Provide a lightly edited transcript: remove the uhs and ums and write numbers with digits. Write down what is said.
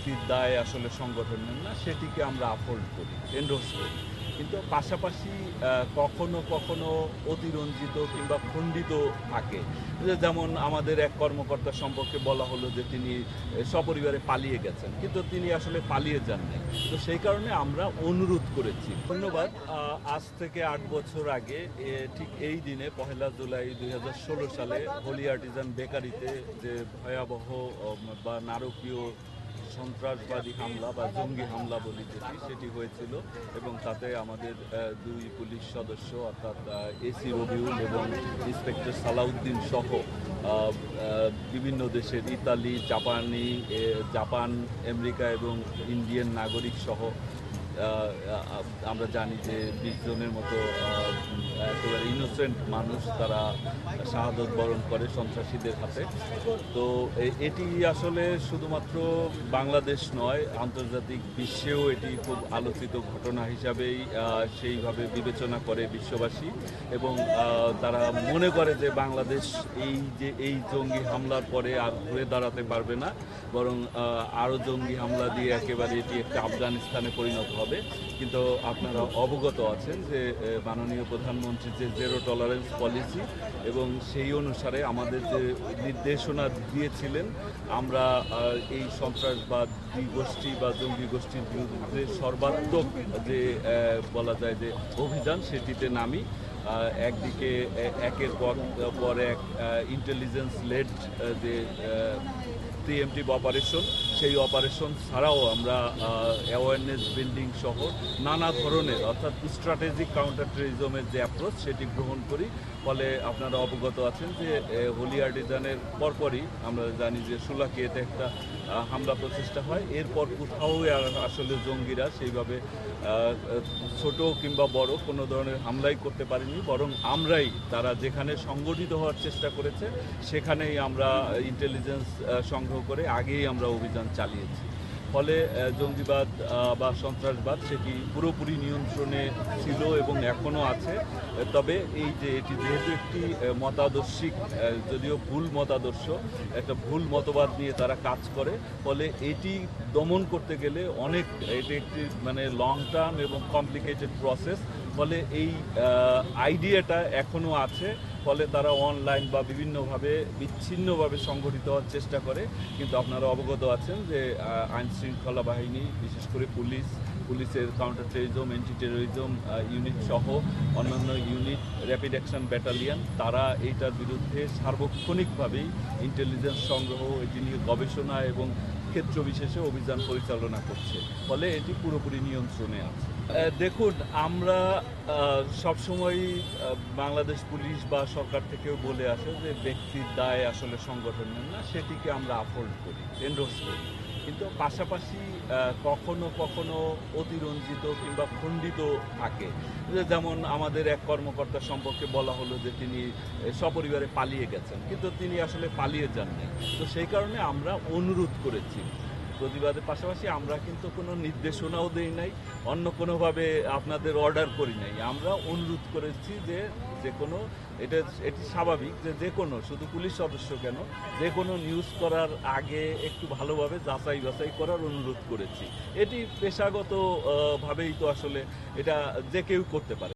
ব্যক্তির দায় আসলে সংগঠনের না, সেটিকে আমরা আপহোল্ড করি, এন্ডোর্স করি। কিন্তু পাশাপাশি কখনো কখনো অতিরঞ্জিত কিংবা খণ্ডিত থাকে। যেমন আমাদের এক কর্মকর্তা সম্পর্কে বলা হলো যে তিনি সপরিবারে পালিয়ে গেছেন, কিন্তু তিনি আসলে পালিয়ে যাননি। তো সেই কারণে আমরা অনুরোধ করেছি। ধন্যবাদ। আজ থেকে ৮ বছর আগে ঠিক এই দিনে ১ জুলাই ২০১৬ সালে হোলি আর্টিজান বেকারিতে যে ভয়াবহ বা নারকীয় সন্ত্রাসবাদী হামলা বা জঙ্গি হামলা বলি সেটি হয়েছিল, এবং তাতে আমাদের ২ পুলিশ সদস্য অর্থাৎ এসি রবিউল এবং ইন্সপেক্টর সালাউদ্দিন সহ বিভিন্ন দেশের ইতালি, জাপান, আমেরিকা এবং ইন্ডিয়ান নাগরিক সহ আমরা জানি যে ২০ জনের মতো একেবারে ইনোসেন্ট মানুষ তারা শাহাদত বরণ করে সন্ত্রাসীদের হাতে। তো এটি আসলে শুধুমাত্র বাংলাদেশ নয়, আন্তর্জাতিক বিশ্বেও এটি খুব আলোচিত ঘটনা হিসাবেই সেইভাবে বিবেচনা করে বিশ্ববাসী, এবং তারা মনে করে যে বাংলাদেশ এই জঙ্গি হামলার পরে আর ঘুরে দাঁড়াতে পারবে না, বরং আরও জঙ্গি হামলা দিয়ে একেবারে এটি একটা আফগানিস্তানে পরিণত হবে। কিন্তু আপনারা অবগত আছেন যে মাননীয় প্রধানমন্ত্রী যে জিরো টলারেন্স পলিসি, এবং সেই অনুসারে আমাদের যে নির্দেশনা দিয়েছিলেন, আমরা এই সন্ত্রাসবাদী গোষ্ঠী বা জঙ্গি গোষ্ঠীর বিরুদ্ধে সর্বাত্মক যে বলা যায় যে অভিযান, সেটিতে নামি। একদিকে একের পর এক ইন্টেলিজেন্স লেড যে প্রিএমটিভ অপারেশন, সেই অপারেশন ছাড়াও আমরা অ্যাওয়ারনেস বিল্ডিং সহ নানা ধরনের অর্থাৎ স্ট্র্যাটেজিক কাউন্টার টেররিজমের যে অ্যাপ্রোচ সেটি গ্রহণ করি। ফলে আপনারা অবগত আছেন যে হোলি আর্টিজানের পরপরই আমরা জানি যে সুলাকিয়াতে একটা হামলা প্রচেষ্টা হয়। এরপর কোথাও আসলে জঙ্গিরা সেইভাবে ছোট কিংবা বড় কোনো ধরনের হামলাই করতে পারেনি, বরং আমরাই তারা যেখানে সংগঠিত হওয়ার চেষ্টা করেছে সেখানেই আমরা ইন্টেলিজেন্স সংগ্রহ করে আগেই আমরা অভিযান চালিয়েছি। ফলে জঙ্গিবাদ বা সন্ত্রাসবাদ সেটি পুরোপুরি নিয়ন্ত্রণে ছিল এবং এখনও আছে। তবে এই যে এটি যেহেতু একটি মতাদর্শিক, যদিও ভুল মতাদর্শ, একটা ভুল মতবাদ নিয়ে তারা কাজ করে, ফলে এটি দমন করতে গেলে এটি একটি মানে লং টার্ম এবং কমপ্লিকেটেড প্রসেস। ফলে এই আইডিয়াটা এখনও আছে, ফলে তারা অনলাইন বা বিভিন্নভাবে বিচ্ছিন্নভাবে সংগঠিত হওয়ার চেষ্টা করে। কিন্তু আপনারা অবগত আছেন যে আইনশৃঙ্খলা বাহিনী, বিশেষ করে পুলিশের counter terrorism, anti terrorism unit সহ অন্যান্য ইউনিট, র্যাপিড অ্যাকশন ব্যাটালিয়ন, তারা এইটার বিরুদ্ধে সার্বক্ষণিকভাবেই ইন্টেলিজেন্স সংগ্রহ, এটি নিয়ে গবেষণা এবং ক্ষেত্র বিশেষে অভিযান পরিচালনা করছে। ফলে এটি পুরোপুরি নিয়ন্ত্রণে আছে। দেখুন, আমরা সবসময় বাংলাদেশ পুলিশ বা সরকার থেকেও বলে আসে যে ব্যক্তির দায় আসলে সংগঠনের না, সেটিকে আমরা আপহোল্ড করি, এন্ডোর্স করি। কিন্তু পাশাপাশি কখনো কখনো অতিরঞ্জিত কিংবা খণ্ডিত থাকে। যেমন আমাদের এক কর্মকর্তা সম্পর্কে বলা হলো যে তিনি সপরিবারে পালিয়ে গেছেন, কিন্তু তিনি আসলে পালিয়ে যাননি। তো সেই কারণে আমরা অনুরোধ করেছি। প্রতিবাদের পাশাপাশি আমরা কিন্তু কোনো নির্দেশনাও দেই নাই, অন্য কোনোভাবে আপনাদের অর্ডার করি নাই। আমরা অনুরোধ করেছি যে কোনো এটি স্বাভাবিক যে কোনো, শুধু পুলিশ সদস্য কেন, যে কোনো নিউজ করার আগে একটু ভালোভাবে যাচাই বাছাই করার অনুরোধ করেছি। এটি পেশাগত ভাবেই তো আসলে এটা যে কেউ করতে পারে।